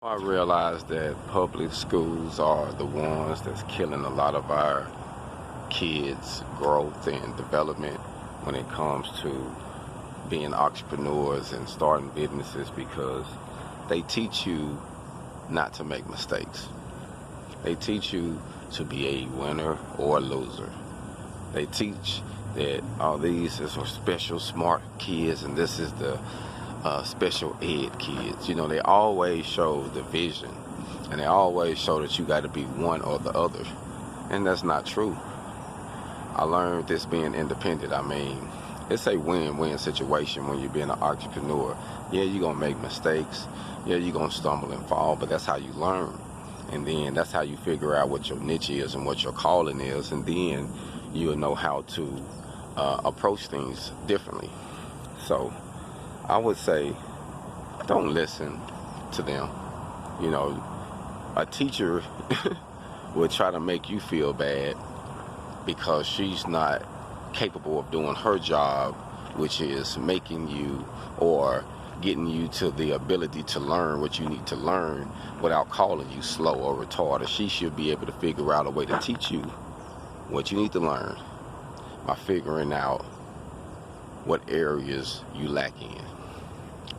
I realize that public schools are the ones that's killing a lot of our kids' growth and development when it comes to being entrepreneurs and starting businesses, because they teach you not to make mistakes. They teach you to be a winner or a loser. They teach that these is for special smart kids and this is the special ed kids. You know, they always show the vision and they always show that you got to be one or the other. And that's not true. I learned this being independent. I mean, it's a win-win situation when you're being an entrepreneur. Yeah, you're going to make mistakes. Yeah, you're going to stumble and fall, but that's how you learn. And then that's how you figure out what your niche is and what your calling is. And then you'll know how to approach things differently. So I would say, don't listen to them. You know, a teacher would try to make you feel bad because she's not capable of doing her job, which is making you or getting you to the ability to learn what you need to learn without calling you slow or retarded. She should be able to figure out a way to teach you what you need to learn by figuring out what areas you lack in.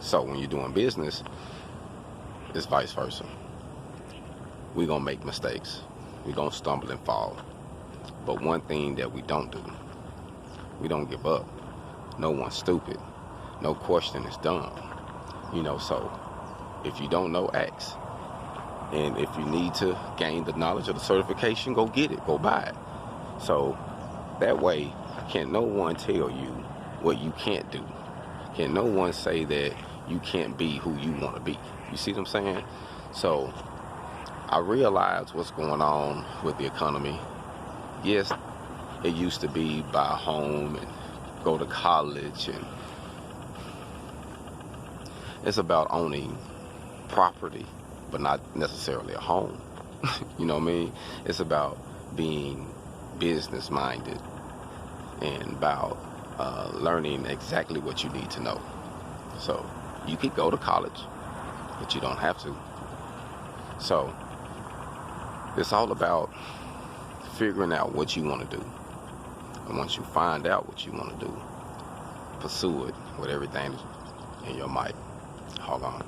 So when you're doing business, it's vice versa. We're going to make mistakes. We're going to stumble and fall. But one thing that we don't do, we don't give up. No one's stupid. No question is dumb. You know, so if you don't know, ask. And if you need to gain the knowledge of the certification, go get it, go buy it. So that way, can no one tell you what you can't do. Can no one say that you can't be who you want to be. You see what I'm saying? So I realize what's going on with the economy. Yes, it used to be buy a home and go to college, and it's about owning property, but not necessarily a home. You know what I mean? It's about being business minded and about learning exactly what you need to know. So you could go to college, but you don't have to. So it's all about figuring out what you want to do. And once you find out what you want to do, pursue it with everything in your might. Hold on.